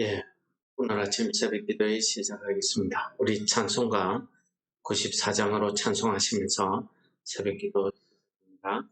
예, 오늘 아침 새벽 기도회 시작하겠습니다. 우리 찬송가 94장으로 찬송하시면서 새벽 기도입니다.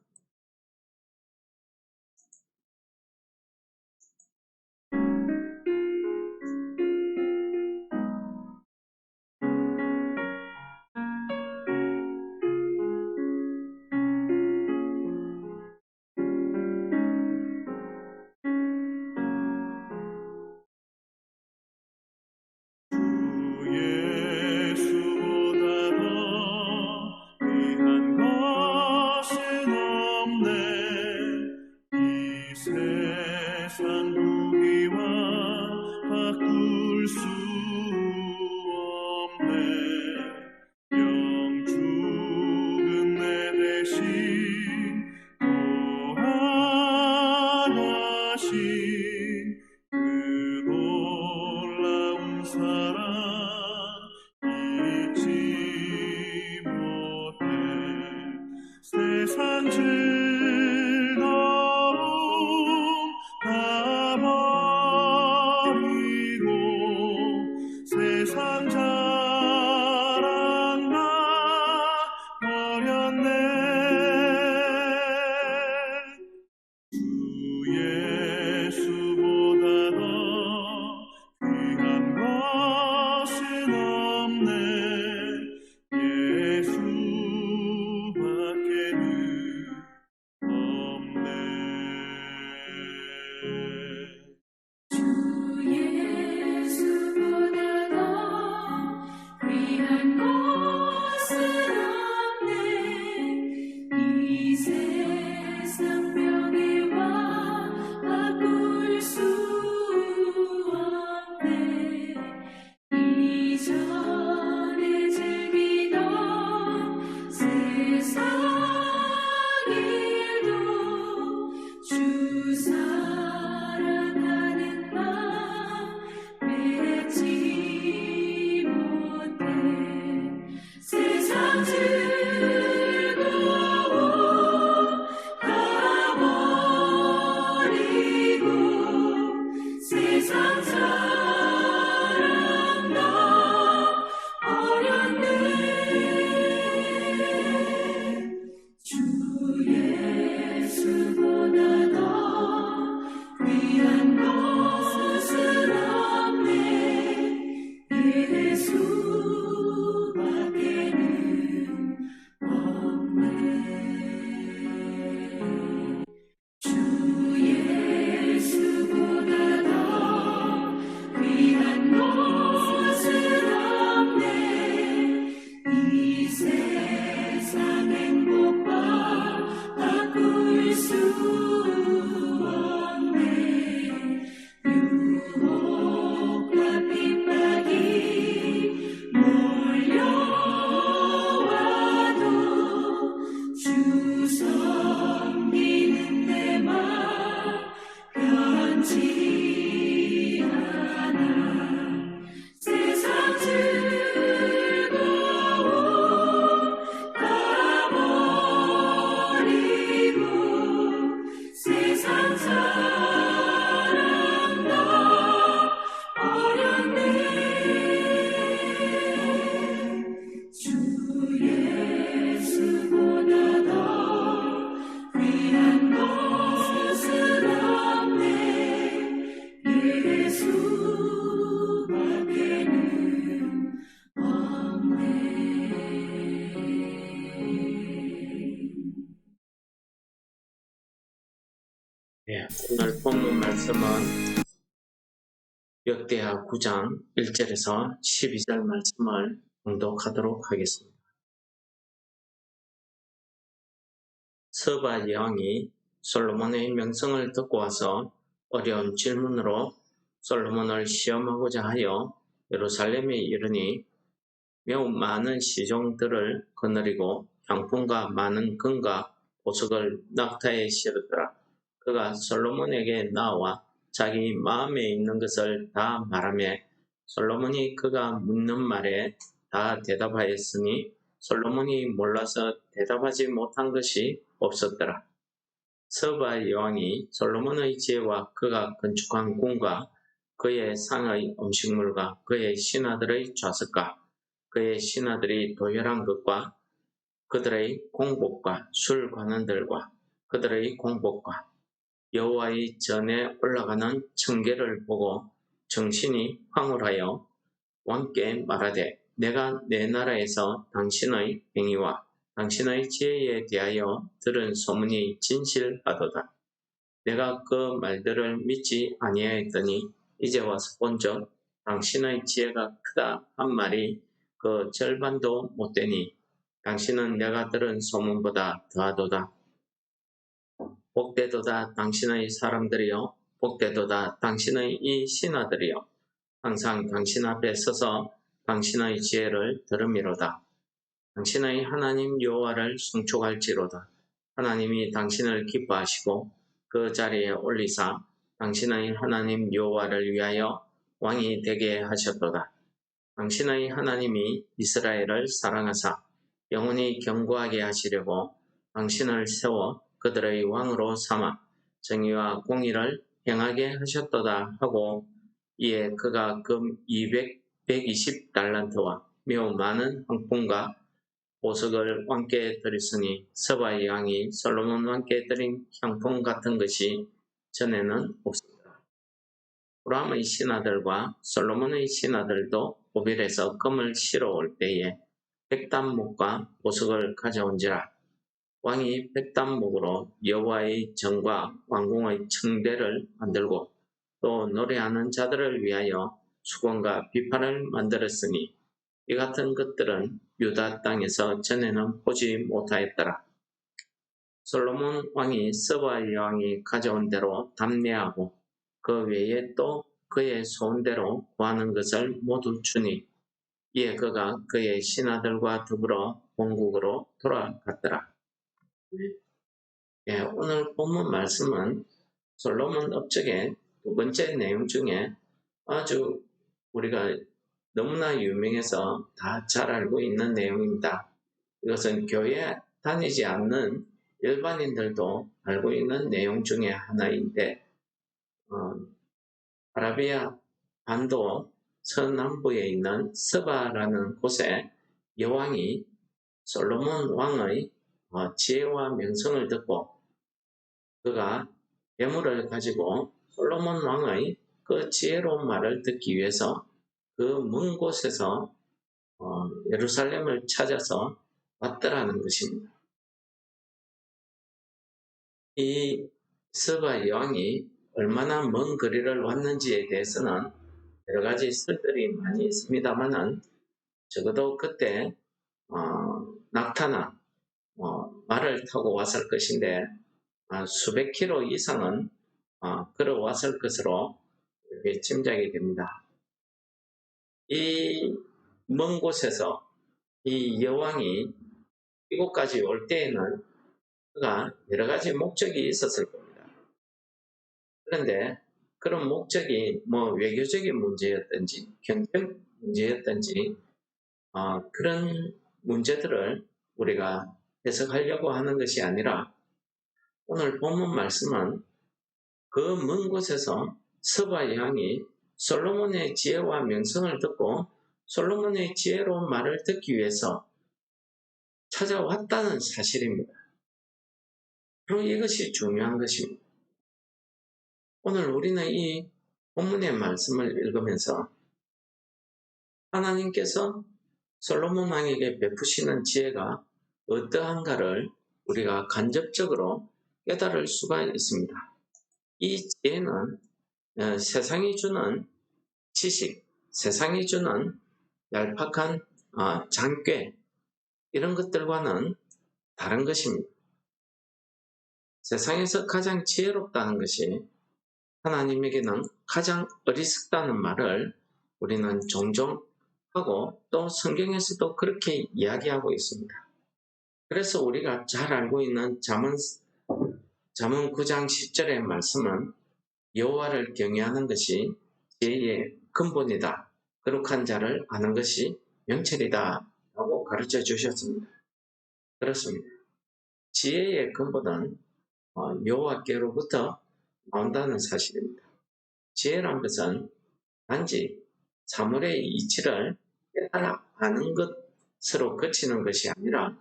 오늘 본문 말씀은 역대하 9장 1절에서 12절 말씀을 봉독하도록 하겠습니다. 스바 여왕이 솔로몬의 명성을 듣고 와서 어려운 질문으로 솔로몬을 시험하고자 하여 예루살렘에 이르니 매우 많은 시종들을 거느리고 향품과 많은 금과 보석을 낙타에 실었더라. 그가 솔로몬에게 나와 자기 마음에 있는 것을 다 말하며 솔로몬이 그가 묻는 말에 다 대답하였으니 솔로몬이 몰라서 대답하지 못한 것이 없었더라. 스바 여왕이 솔로몬의 지혜와 그가 건축한 궁과 그의 상의 음식물과 그의 신하들의 좌석과 그의 신하들이 도열한 것과 그들의 공복과 술 관원들과 그들의 공복과 여호와의 전에 올라가는 청계를 보고 정신이 황홀하여 왕께 말하되 내가 내 나라에서 당신의 행위와 당신의 지혜에 대하여 들은 소문이 진실하도다. 내가 그 말들을 믿지 아니하였더니 이제 와서 본즉 당신의 지혜가 크다 한 말이 그 절반도 못되니 당신은 내가 들은 소문보다 더하도다. 복되도다 당신의 사람들이여 복되도다 당신의 이 신하들이여 항상 당신 앞에 서서 당신의 지혜를 들음이로다. 당신의 하나님 여호와를 송축할지로다. 하나님이 당신을 기뻐하시고 그 자리에 올리사 당신의 하나님 여호와를 위하여 왕이 되게 하셨도다. 당신의 하나님이 이스라엘을 사랑하사 영원히 견고하게 하시려고 당신을 세워 그들의 왕으로 삼아 정의와 공의를 행하게 하셨도다 하고 이에 그가 금 120달란트와 매우 많은 황품과 보석을 왕께 드렸으니 서바의 왕이 솔로몬 왕께 드린 향품 같은 것이 전에는 없었다. 후람의 신하들과 솔로몬의 신하들도 오빌에서 금을 실어 올 때에 백단목과 보석을 가져온지라. 왕이 백단목으로 여호와의 전과 왕궁의 청대를 만들고 또 노래하는 자들을 위하여 수건과 비판을 만들었으니 이 같은 것들은 유다 땅에서 전에는 보지 못하였더라. 솔로몬 왕이 서바의 왕이 가져온 대로 담례하고 그 외에 또 그의 소원대로 구하는 것을 모두 주니 이에 그가 그의 신하들과 더불어 본국으로 돌아갔더라. 오늘 본문 말씀은 솔로몬 업적의 두 번째 내용 중에 아주 우리가 너무나 유명해서 다 잘 알고 있는 내용입니다. 이것은 교회 다니지 않는 일반인들도 알고 있는 내용 중에 하나인데 아라비아 반도 서남부에 있는 스바라는 곳에 여왕이 솔로몬 왕의 지혜와 명성을 듣고 그가 예물을 가지고 솔로몬 왕의 그 지혜로운 말을 듣기 위해서 그 먼 곳에서 예루살렘을 찾아서 왔더라는 것입니다. 이 스바 여왕이 얼마나 먼 거리를 왔는지에 대해서는 여러 가지 설들이 많이 있습니다만은 적어도 그때 낙타나 말을 타고 왔을 것인데 수백 킬로 이상은 걸어왔을 것으로 이렇게 짐작이 됩니다. 이 먼 곳에서 이 여왕이 이곳까지 올 때에는 그가 여러 가지 목적이 있었을 겁니다. 그런데 그런 목적이 외교적인 문제였든지 경제적 문제였든지 그런 문제들을 우리가 해석하려고 하는 것이 아니라 오늘 본문 말씀은 그 먼 곳에서 스바 여왕이 솔로몬의 지혜와 명성을 듣고 솔로몬의 지혜로운 말을 듣기 위해서 찾아왔다는 사실입니다. 그리고 이것이 중요한 것입니다. 오늘 우리는 이 본문의 말씀을 읽으면서 하나님께서 솔로몬 왕에게 베푸시는 지혜가 어떠한가를 우리가 간접적으로 깨달을 수가 있습니다. 이 지혜는 세상이 주는 지식, 세상이 주는 얄팍한 장꾀 이런 것들과는 다른 것입니다. 세상에서 가장 지혜롭다는 것이 하나님에게는 가장 어리석다는 말을 우리는 종종 하고 또 성경에서도 그렇게 이야기하고 있습니다. 그래서 우리가 잘 알고 있는 잠언 9장 10절의 말씀은 여호와를 경외하는 것이 지혜의 근본이다. 거룩한 자를 아는 것이 명철이다. 라고 가르쳐 주셨습니다. 그렇습니다. 지혜의 근본은 여호와께로부터 나온다는 사실입니다. 지혜란 것은 단지 사물의 이치를 깨달아 아는 것으로 그치는 것이 아니라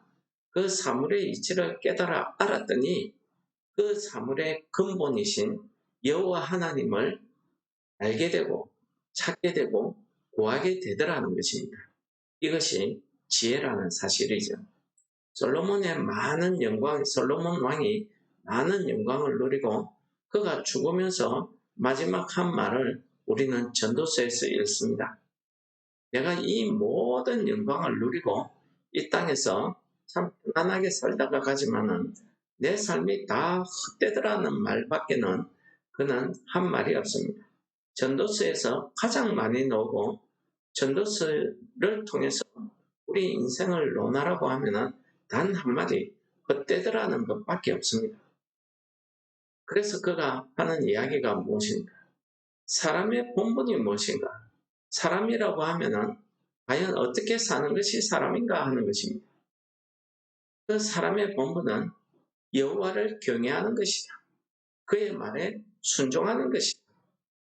그 사물의 이치를 깨달아 알았더니 그 사물의 근본이신 여호와 하나님을 알게 되고 찾게 되고 구하게 되더라는 것입니다. 이것이 지혜라는 사실이죠. 솔로몬 왕이 많은 영광을 누리고 그가 죽으면서 마지막 한 말을 우리는 전도서에서 읽습니다. 내가 이 모든 영광을 누리고 이 땅에서 참 편안하게 살다가 가지만은 내 삶이 다 헛되더라는 말밖에는 그는 한 말이 없습니다. 전도서에서 가장 많이 나오고 전도서를 통해서 우리 인생을 논하라고 하면은 단 한마디 헛되더라는 것밖에 없습니다. 그래서 그가 하는 이야기가 무엇인가? 사람의 본분이 무엇인가? 사람이라고 하면은 과연 어떻게 사는 것이 사람인가 하는 것입니다. 그 사람의 본분은 여호와를 경외하는 것이다. 그의 말에 순종하는 것이다.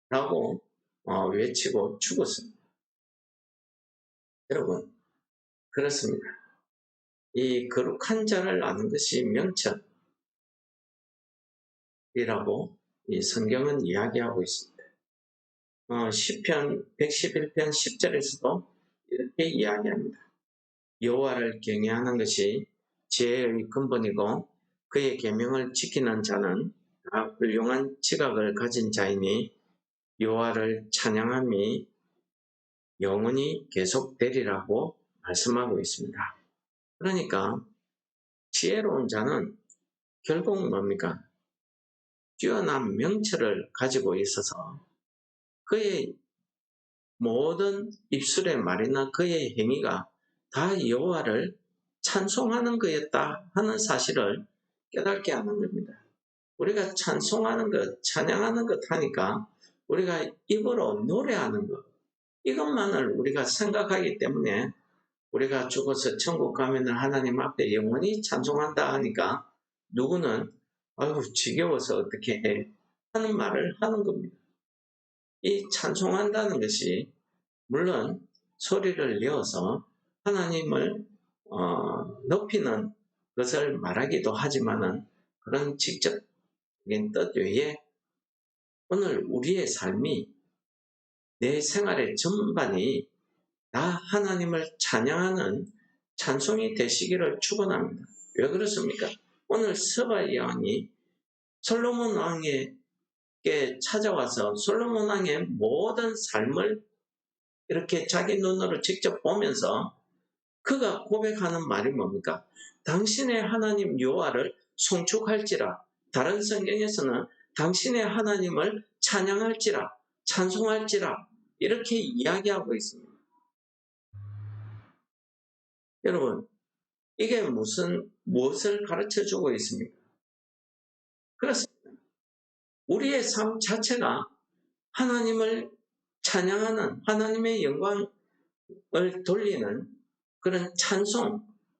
라고 외치고 죽었습니다. 여러분, 그렇습니다. 이 거룩한 자를 아는 것이 명철이라고 이 성경은 이야기하고 있습니다. 시편 111편 10절에서도 이렇게 이야기합니다. 여호와를 경외하는 것이 지혜의 근본이고 그의 계명을 지키는 자는 다 훌륭한 지각을 가진 자이니 여호와를 찬양함이 영원히 계속되리라고 말씀하고 있습니다. 그러니까 지혜로운 자는 결국 뭡니까? 뛰어난 명철을 가지고 있어서 그의 모든 입술의 말이나 그의 행위가 다 여호와를 찬송하는 거였다 하는 사실을 깨닫게 하는 겁니다. 우리가 찬송하는 것, 찬양하는 것 하니까 우리가 입으로 노래하는 것, 이것만을 우리가 생각하기 때문에 우리가 죽어서 천국 가면 하나님 앞에 영원히 찬송한다 하니까 누구는 아유 지겨워서 어떻게 해 하는 말을 하는 겁니다. 이 찬송한다는 것이 물론 소리를 내어서 하나님을 높이는 것을 말하기도 하지만은 그런 직접적인 뜻 외에 오늘 우리의 삶이 내 생활의 전반이 다 하나님을 찬양하는 찬송이 되시기를 축원합니다. 왜 그렇습니까? 오늘 스바이 왕이 솔로몬 왕에게 찾아와서 솔로몬 왕의 모든 삶을 이렇게 자기 눈으로 직접 보면서 그가 고백하는 말이 뭡니까? 당신의 하나님 여호와를 송축할지라. 다른 성경에서는 당신의 하나님을 찬양할지라, 찬송할지라 이렇게 이야기하고 있습니다. 여러분, 이게 무엇을 가르쳐주고 있습니까? 그렇습니다. 우리의 삶 자체가 하나님을 찬양하는 하나님의 영광을 돌리는 그런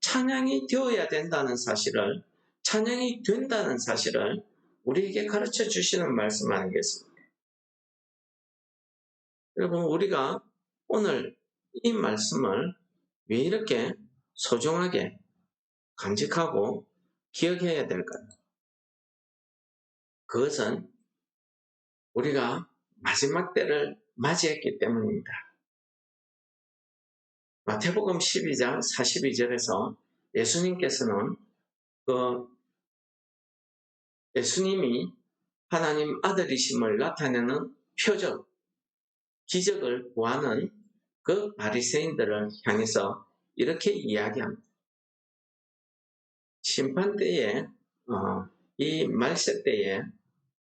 찬양이 되어야 된다는 사실을, 찬양이 된다는 사실을 우리에게 가르쳐 주시는 말씀 아니겠습니까? 여러분, 우리가 오늘 이 말씀을 왜 이렇게 소중하게 간직하고 기억해야 될까요? 그것은 우리가 마지막 때를 맞이했기 때문입니다. 마태복음 12장 42절에서 예수님께서는 예수님이 하나님 아들이심을 나타내는 표적, 기적을 구하는 그 바리새인들을 향해서 이렇게 이야기합니다. 심판 때에 이 말세 때에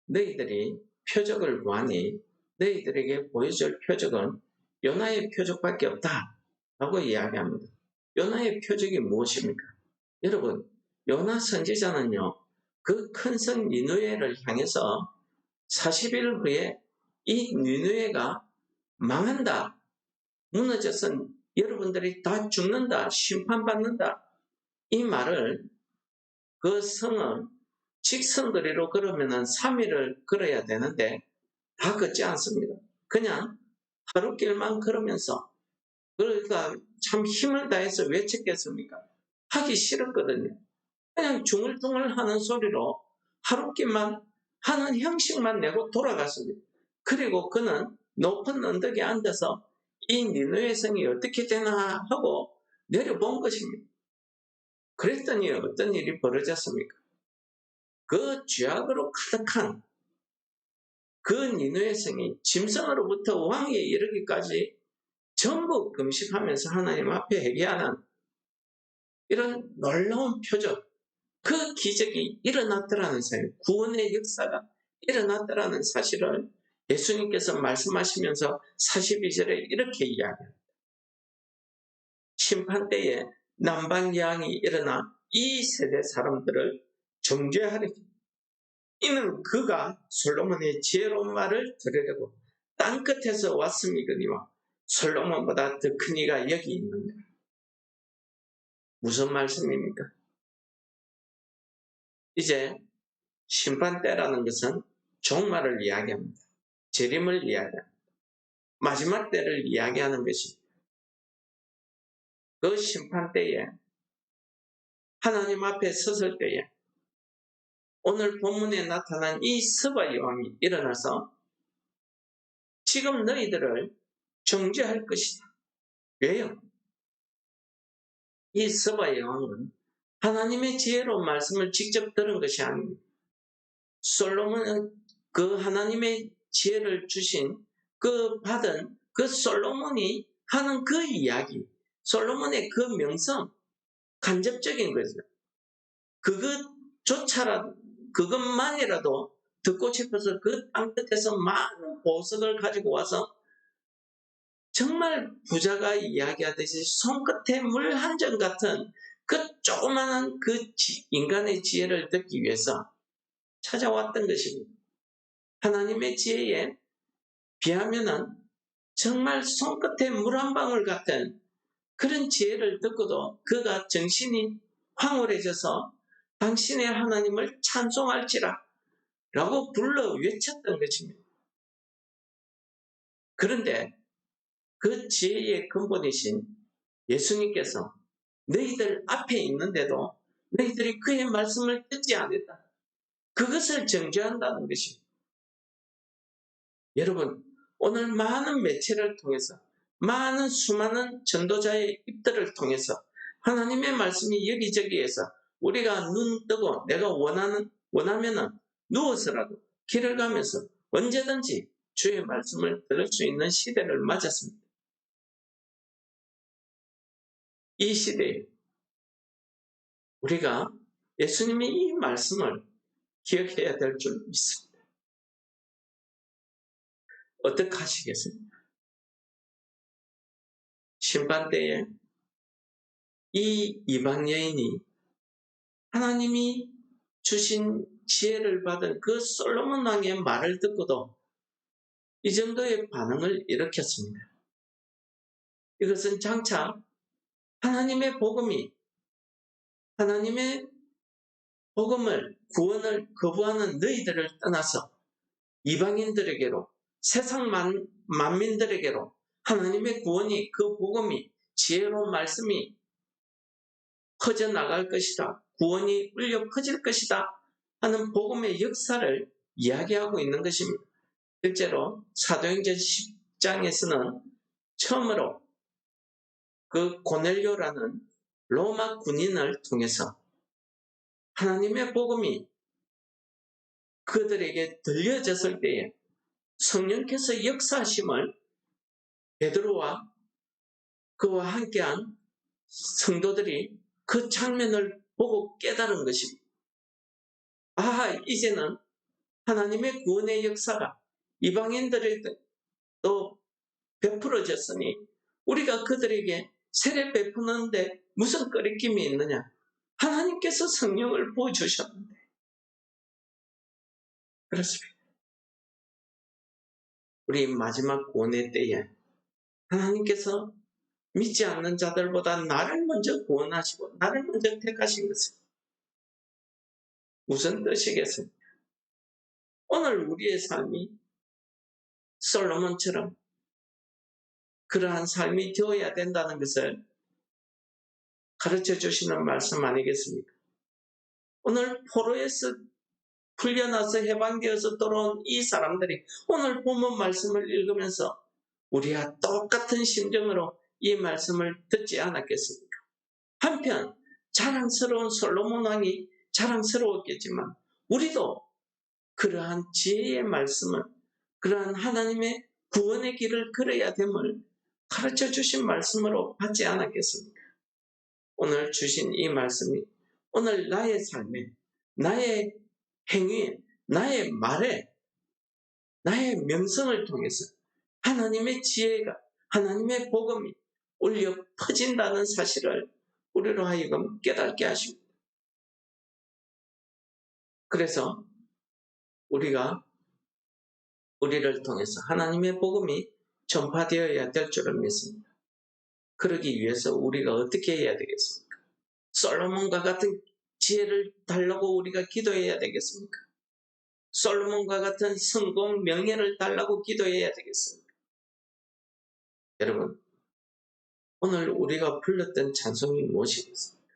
너희들이 표적을 구하니 너희들에게 보여줄 표적은 요나의 표적밖에 없다 라고 이야기합니다. 요나의 표적이 무엇입니까? 여러분, 요나 선지자는요, 그 큰 성 니느웨를 향해서 40일 후에 이 니느웨가 망한다, 무너져서 여러분들이 다 죽는다, 심판받는다, 이 말을 그 성은 직선거리로 걸으면 3일을 걸어야 되는데 다 걷지 않습니다. 그냥 하루길만 걸으면서 그러니까 참 힘을 다해서 외쳤겠습니까? 하기 싫었거든요. 그냥 중얼중얼 하는 소리로 하루길만 하는 형식만 내고 돌아갔습니다. 그리고 그는 높은 언덕에 앉아서 이 니느웨 성이 어떻게 되나 하고 내려본 것입니다. 그랬더니 어떤 일이 벌어졌습니까? 그 죄악으로 가득한 그 니느웨 성이 짐승으로부터 왕에 이르기까지 전부 금식하면서 하나님 앞에 회개하는 이런 놀라운 표적, 그 기적이 일어났더라는 사실, 구원의 역사가 일어났더라는 사실을 예수님께서 말씀하시면서 42절에 이렇게 이야기합니다. 심판 때에 남방예왕이 일어나 이 세대 사람들을 정죄하리니 이는 그가 솔로몬의 지혜로운 말을 들으려고 땅끝에서 왔음이거니와 솔로몬보다 더 큰 이가 여기 있는가. 무슨 말씀입니까? 이제 심판 때라는 것은 종말을 이야기합니다. 재림을 이야기합니다. 마지막 때를 이야기하는 것입니다. 그 심판 때에 하나님 앞에 섰을 때에 오늘 본문에 나타난 이 스바 여왕이 일어나서 지금 너희들을 정죄할 것이다. 왜요? 이 스바 여왕은 하나님의 지혜로운 말씀을 직접 들은 것이 아닙니다. 솔로몬은 그 하나님의 지혜를 주신 그 받은 그 솔로몬이 하는 그 이야기, 솔로몬의 그 명성, 간접적인 거죠. 그것만이라도 듣고 싶어서 그 땅끝에서 많은 보석을 가지고 와서 정말 부자가 이야기하듯이 손끝에 물 한 점 같은 그 조그마한 그 인간의 지혜를 듣기 위해서 찾아왔던 것입니다. 하나님의 지혜에 비하면은 정말 손끝에 물 한 방울 같은 그런 지혜를 듣고도 그가 정신이 황홀해져서 당신의 하나님을 찬송할지라 라고 불러 외쳤던 것입니다. 그런데 그 지혜의 근본이신 예수님께서 너희들 앞에 있는데도 너희들이 그의 말씀을 듣지 않았다. 그것을 정죄한다는 것입니다. 여러분, 오늘 많은 매체를 통해서 많은 수많은 전도자의 입들을 통해서 하나님의 말씀이 여기저기에서 우리가 눈 뜨고 내가 원하면은 누워서라도 길을 가면서 언제든지 주의 말씀을 들을 수 있는 시대를 맞았습니다. 이 시대에 우리가 예수님의 이 말씀을 기억해야 될 줄 믿습니다. 어떻게 하시겠습니까? 심판 때에 이 이방 여인이 하나님이 주신 지혜를 받은 그 솔로몬 왕의 말을 듣고도 이 정도의 반응을 일으켰습니다. 이것은 장차 하나님의 복음을, 구원을 거부하는 너희들을 떠나서 이방인들에게로, 세상 만민들에게로 하나님의 구원이, 그 복음이, 지혜로운 말씀이 퍼져나갈 것이다. 구원이 울려 퍼질 것이다. 하는 복음의 역사를 이야기하고 있는 것입니다. 실제로 사도행전 10장에서는 처음으로 그 고넬료라는 로마 군인을 통해서 하나님의 복음이 그들에게 들려졌을 때에 성령께서 역사하심을 베드로와 그와 함께한 성도들이 그 장면을 보고 깨달은 것입니다. 이제는 하나님의 구원의 역사가 이방인들에게 또 베풀어졌으니 우리가 그들에게 세례 베푸는데 무슨 꺼리낌이 있느냐. 하나님께서 성령을 부어주셨는데. 그렇습니다. 우리 마지막 구원의 때에 하나님께서 믿지 않는 자들보다 나를 먼저 구원하시고 나를 먼저 택하신 것은 무슨 뜻이겠습니까? 오늘 우리의 삶이 솔로몬처럼 그러한 삶이 되어야 된다는 것을 가르쳐 주시는 말씀 아니겠습니까? 오늘 포로에서 풀려나서 해방되어서 돌아온 이 사람들이 오늘 본문 말씀을 읽으면서 우리와 똑같은 심정으로 이 말씀을 듣지 않았겠습니까? 한편 자랑스러운 솔로몬 왕이 자랑스러웠겠지만 우리도 그러한 지혜의 말씀을, 그러한 하나님의 구원의 길을 걸어야 됨을 가르쳐 주신 말씀으로 받지 않았겠습니까? 오늘 주신 이 말씀이 오늘 나의 삶에, 나의 행위에, 나의 말에, 나의 명성을 통해서 하나님의 지혜가, 하나님의 복음이 울려 퍼진다는 사실을 우리로 하여금 깨닫게 하십니다. 그래서 우리를 통해서 하나님의 복음이 전파되어야 될 줄을 믿습니다. 그러기 위해서 우리가 어떻게 해야 되겠습니까? 솔로몬과 같은 지혜를 달라고 우리가 기도해야 되겠습니까? 솔로몬과 같은 성공, 명예를 달라고 기도해야 되겠습니까? 여러분, 오늘 우리가 불렀던 찬송이 무엇이겠습니까?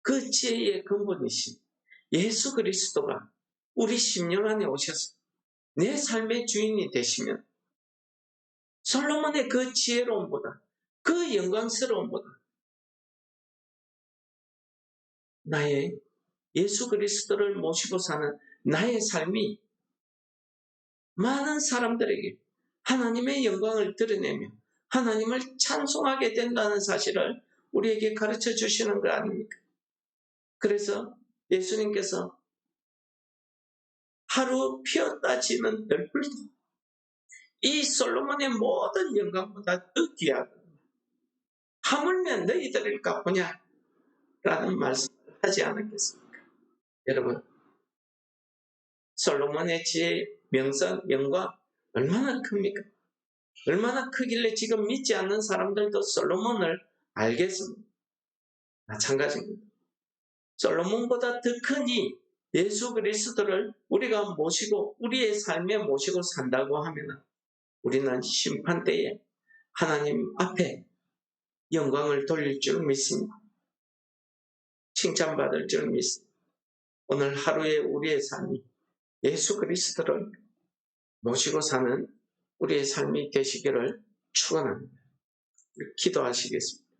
그 지혜의 근본이신 예수 그리스도가 우리 심령 안에 오셔서 내 삶의 주인이 되시면 솔로몬의 그 지혜로움보다, 그 영광스러움보다 나의 예수 그리스도를 모시고 사는 나의 삶이 많은 사람들에게 하나님의 영광을 드러내며 하나님을 찬송하게 된다는 사실을 우리에게 가르쳐 주시는 거 아닙니까? 그래서 예수님께서 하루 피었다 지는 별불도 이 솔로몬의 모든 영광보다 더 귀하다. 하물며 너희들일까 보냐? 라는 말씀을 하지 않았겠습니까? 여러분, 솔로몬의 지혜, 명성, 영광 얼마나 큽니까? 얼마나 크길래 지금 믿지 않는 사람들도 솔로몬을 알겠습니다. 마찬가지입니다. 솔로몬보다 더 크니 예수 그리스도를 우리가 모시고 우리의 삶에 모시고 산다고 하면 우리는 심판대에 하나님 앞에 영광을 돌릴 줄 믿습니다. 칭찬받을 줄 믿습니다. 오늘 하루의 우리의 삶이 예수 그리스도를 모시고 사는 우리의 삶이 되시기를 축원합니다. 기도하시겠습니다.